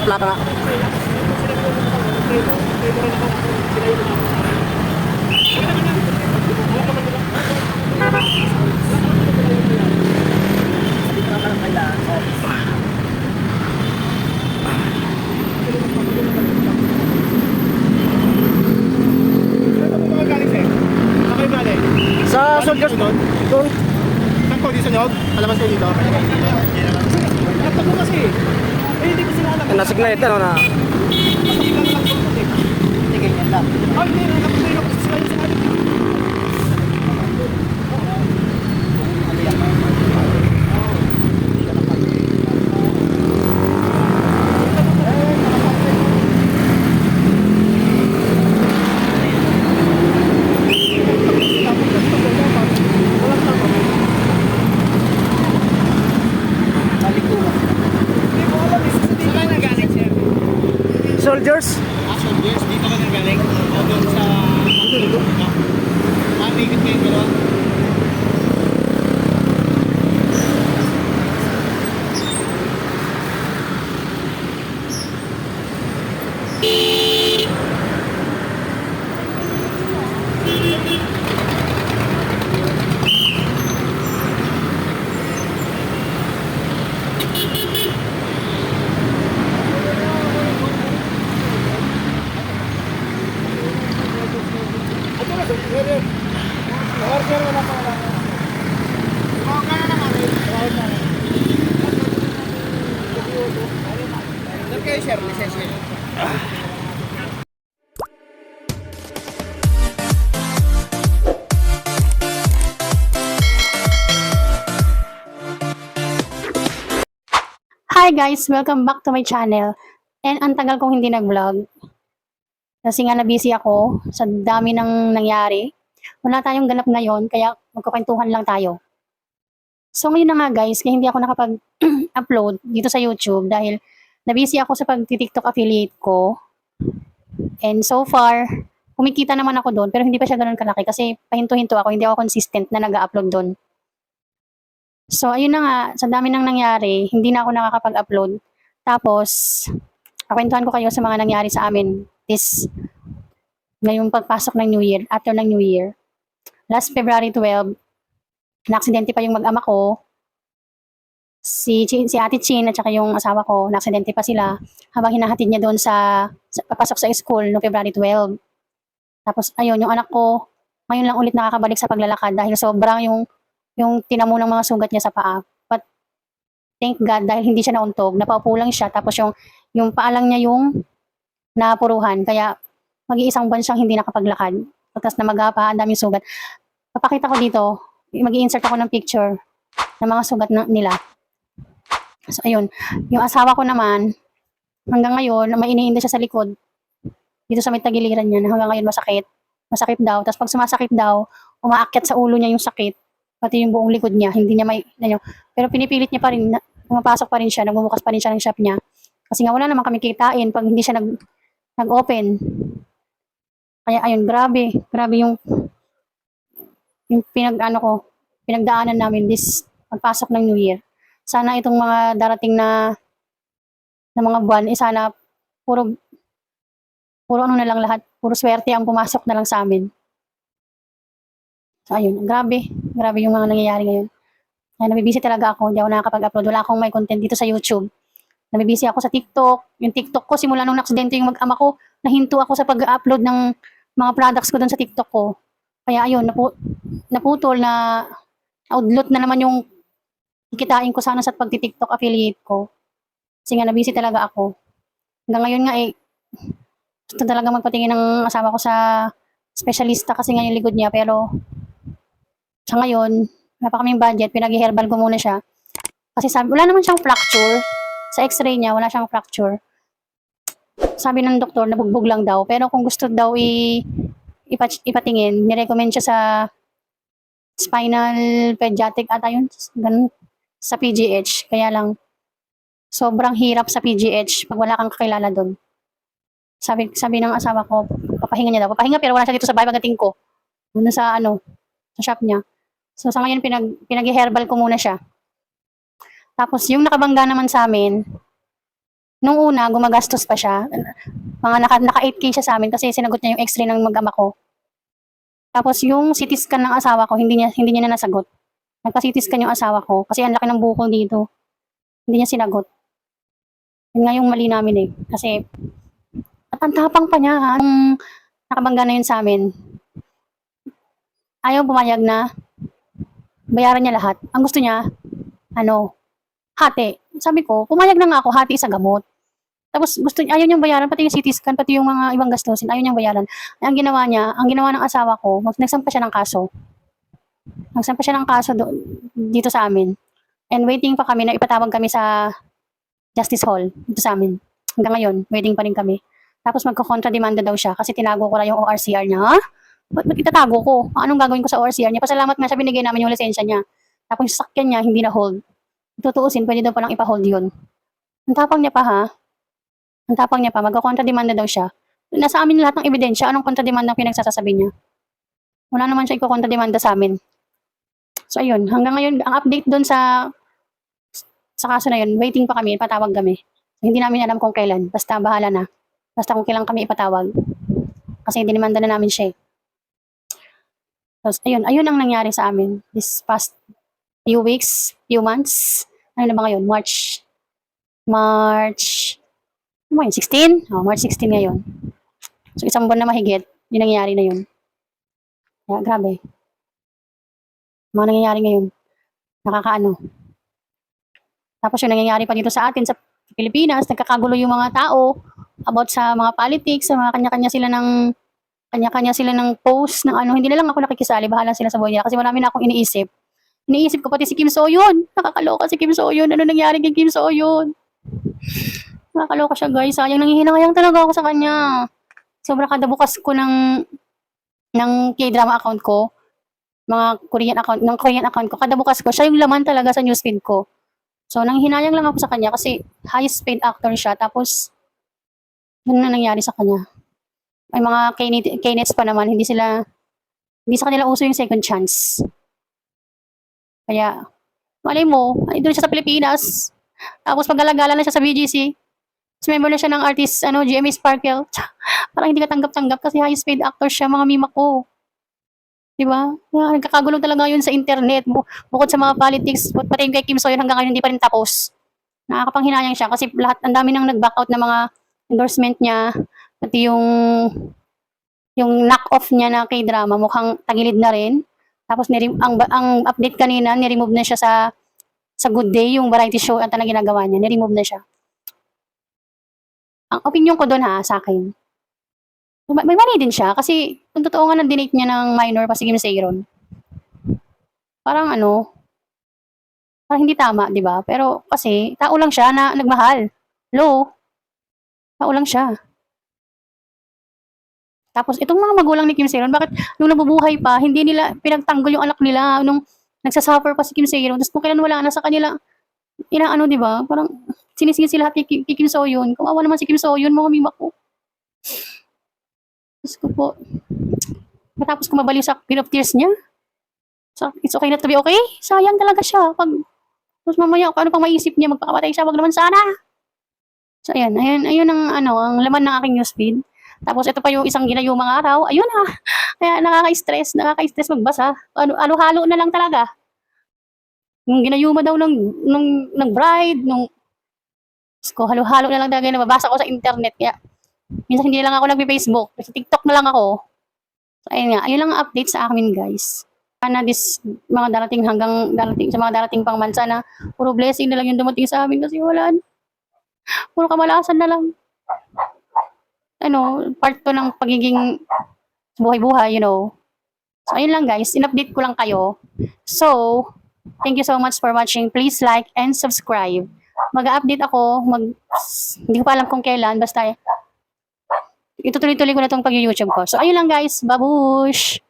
plaka nga. Sa soldiers doon. Saan po? Di sa nyog? Palabas ko dito. Laptop mo kasi. Eh, hindi ko sila alam. Nasignal ito, no, na. Hindi ganyan lang. Ay, hindi. Nakapagpilo ko sa sila sa atin. Soldiers. Soldiers, dito ka nagaling? O doon sa... Dito? Ikot kayo gano'n? Share, lisensya. Hi guys! Welcome back to my channel. And ang tagal kong hindi nag-vlog. Kasi nga na-busy ako sa dami ng nangyari. Wala tayong ganap ngayon, kaya magkukwentuhan lang tayo. So ngayon na nga guys, kaya hindi ako nakapag-upload dito sa YouTube dahil na-busy ako sa pag-TikTok affiliate ko. And so far, kumikita naman ako doon pero hindi pa siya ganoon kalaki kasi pahinto-hinto ako, hindi ako consistent na nag-upload doon. So, ayun na nga, sa dami nang nangyari, hindi na ako nakakapag-upload. Tapos, kakwentuhan ko kayo sa mga nangyari sa amin ngayong pagpasok ng New Year, after ng New Year. Last February 12, na-aksidente pa yung mag-ama ko, si Ate Chin at saka yung asawa ko, na-aksidente pa sila habang hinahatid niya doon sa papasok sa school no February 12. Tapos, ayun, yung anak ko, ngayon lang ulit nakakabalik sa paglalakad dahil sobrang yung tinamo ng mga sugat niya sa paa. But thank God dahil hindi siya nauntog, napaupo lang siya tapos yung paa lang niya yung napuruhan kaya mag-iisang buwan siyang hindi nakapaglakad. Tapos namagapa, ang daming sugat. Papakita ko dito, mag-i-insert ako ng picture ng mga sugat nila. So ayun, yung asawa ko naman hanggang ngayon may iniinda siya sa likod dito sa may tagiliran niya hanggang ngayon masakit daw. Tapos pag sumasakit daw, umaakyat sa ulo niya yung sakit. Pati yung buong likod niya, hindi niya pero pinipilit niya pa rin, pumapasok pa rin siya, nagbubukas pa rin siya ng shop niya. Kasi nga wala naman kami kitain pag hindi siya nag-open. Kaya ayun, grabe yung pinagdaanan namin pagpasok ng New Year. Sana itong mga darating na mga buwan, sana puro ano na lang lahat, puro swerte ang pumasok na lang sa amin. So ayun, grabe yung mga nangyayari ngayon. Kaya nabibisi talaga ako, hindi ako nakakapag-upload. Wala akong may content dito sa YouTube. Nabibisi ako sa TikTok. Yung TikTok ko, simula nung naksidente yung mag-ama ko, nahinto ako sa pag-upload ng mga products ko doon sa TikTok ko. Kaya ayun, naputol na outload na naman yung kikitain ko sana sa pag-TikTok affiliate ko. Kasi nga nabisi talaga ako. Hanggang ngayon nga gusto talaga magpatingin ng asawa ko sa specialista kasi nga yung likod niya. Pero sa ngayon, wala pa kaming budget, pinag-herbal ko muna siya. Kasi sabi, wala naman siyang fracture. Sa x-ray niya, wala siyang fracture. Sabi ng doktor, nabugbog lang daw. Pero kung gusto daw ipatingin, nirecommend siya sa spinal pediatric ata yun, ganun, sa PGH. Kaya lang, sobrang hirap sa PGH pag wala kang kakilala doon. Sabi ng asawa ko, papahinga niya daw. Papahinga pero wala siya dito sa bahay pagdating ko. Doon sa shop niya. So sa ngayon, pinag-herbal ko muna siya. Tapos yung nakabangga naman sa amin, Nung una, gumagastos pa siya. Mga naka 8K siya sa amin kasi sinagot niya yung x-ray ng mag-ama ko. Tapos yung CT scan ng asawa ko, hindi niya na nasagot. Nagpa-CT scan yung asawa ko kasi ang laki ng buko dito. Hindi niya sinagot. Yun nga yung mali namin eh. Kasi, at ang tapang pa niya ha. Nung nakabangga na yun sa amin, ayaw pumayag na bayaran niya lahat. Ang gusto niya, hati. Sabi ko, pumayag na nga ako, hati sa gamot. Tapos ayaw niyang bayaran, pati yung CT scan, pati yung mga ibang gastusin, ayaw niyang bayaran. Ang ginawa ng asawa ko, nagsampa siya ng kaso. Nagsampa siya ng kaso dito sa amin. And waiting pa kami na ipatawag kami sa Justice Hall dito sa amin. Hanggang ngayon, waiting pa rin kami. Tapos magko-contrademanda daw siya kasi tinago ko na yung ORCR niya. Ha? Ba't itatago ko? Anong gagawin ko sa ORCR niya? Pasalamat nga siya, binigay namin yung lisensya niya. Tapos yung sasakyan niya, hindi na hold. Tutuusin, pwede daw palang ipa-hold yun. Ang tapang niya pa ha. Ang tapang niya pa, magko-contrademanda daw siya. Nasa amin lahat ng ebidensya, anong kontrademanda ang pinagsasasabi niya? Wala naman siya iko-kontrademanda sa amin. So ayun, hanggang ngayon, ang update doon sa kaso na yun, waiting pa kami, ipatawag kami. Hindi namin alam kung kailan, basta bahala na. Basta kung kailan kami ipatawag. Kasi dinimanda na namin siya. So ayun ang nangyari sa amin this past few weeks, few months. Ano na ba ngayon? March 16? March 16 ngayon. So, isang buwan na mahigit, yung nangyayari na yun. Kaya, grabe. Mga nangyayari ngayon. Nakakaano. Tapos yung nangyayari pa dito sa atin, sa Pilipinas, nagkakagulo yung mga tao about sa mga politics, sa mga kanya-kanya sila ng post, ng hindi na lang ako nakikisali, bahala sila sa buhay nila, kasi marami na akong iniisip. Iniisip ko pati si Kim So-yun. Nakakaloka si Kim So-yun. Ano nangyari kay Kim So-yun? Nakakaloka siya guys. Sayang, nanghihinayang talaga ako sa kanya. Sobra kada bukas ko ng K-drama account ko, mga Korean account ko, kada bukas ko, siya yung laman talaga sa newsfeed ko. So, nanghihinayang lang ako sa kanya kasi highest paid actor siya. Tapos, yun na nangyari sa kanya. May mga K-nets pa naman, hindi sa kanila uso yung second chance. Kaya, malay mo, doon siya sa Pilipinas. Tapos, pag-alagala na siya sa BGC. Tapos, member na siya ng artist, GMA Sparkle. Parang hindi ka tanggap-tanggap kasi highest paid actor siya, mga mima ko. Diba? Nagkakagulong talaga yun sa internet. Bukod sa mga politics, pati yung kay Kim So-yun hanggang ngayon hindi pa rin tapos. Nakakapanghinayang siya kasi lahat, ang dami nang nag-back out na mga endorsement niya. Pati yung knock-off niya na kay drama, mukhang tagilid na rin. Tapos ang update kanina, ni-remove na siya sa Good Day, yung variety show at na ginagawa niya. Ni-remove na siya. Ang opinion ko doon sa akin, may mali din siya kasi kung totoo nga na-dinate niya ng minor pa si Kim Seiron. Parang parang hindi tama, di ba? Pero kasi tao lang siya na nagmahal. Tao lang siya. Tapos itong mga magulang ni Kim Seiron, bakit nung nabubuhay pa, hindi nila pinagtanggol yung anak nila nung nagsasuffer pa si Kim Seiron. Tapos kung kailan wala na sa kanila, di ba? Parang sinisisi lahat kay Kim So-yun. Kawawa naman si Kim So-yun, mga mima ko. Diyos ko po. Matapos ko mabaliw sa Queen of Tears niya. So, it's okay not to be okay. Sayang talaga siya. Tapos mamaya, kung ano pang maisip niya, magpakamatay siya, wag naman sana. So, ayun ang laman ng aking newsfeed. Tapos, ito pa yung isang ginayumang araw. Ayun Kaya nakaka-stress magbasa. Halo na lang talaga. Yung ginayuma daw ng bride, halo-halo na lang talaga yung nababasa ko sa internet. Kaya, minsan hindi lang ako nag-Facebook. Sa TikTok na lang ako. So, ayun lang ang update sa amin, guys. Sana mga darating sa mga darating pang months, sana puro blessing na lang yung dumating sa amin kasi wala. Puro kamalasan na lang. Part 2 ng pagiging buhay-buhay, So, ayun lang guys. In-update ko lang kayo. So, thank you so much for watching. Please like and subscribe. Mag-update ako. Hindi ko pa alam kung kailan. Basta, itutuloy-tuloy ko na itong pag-YouTube ko. So, ayun lang guys. Babush!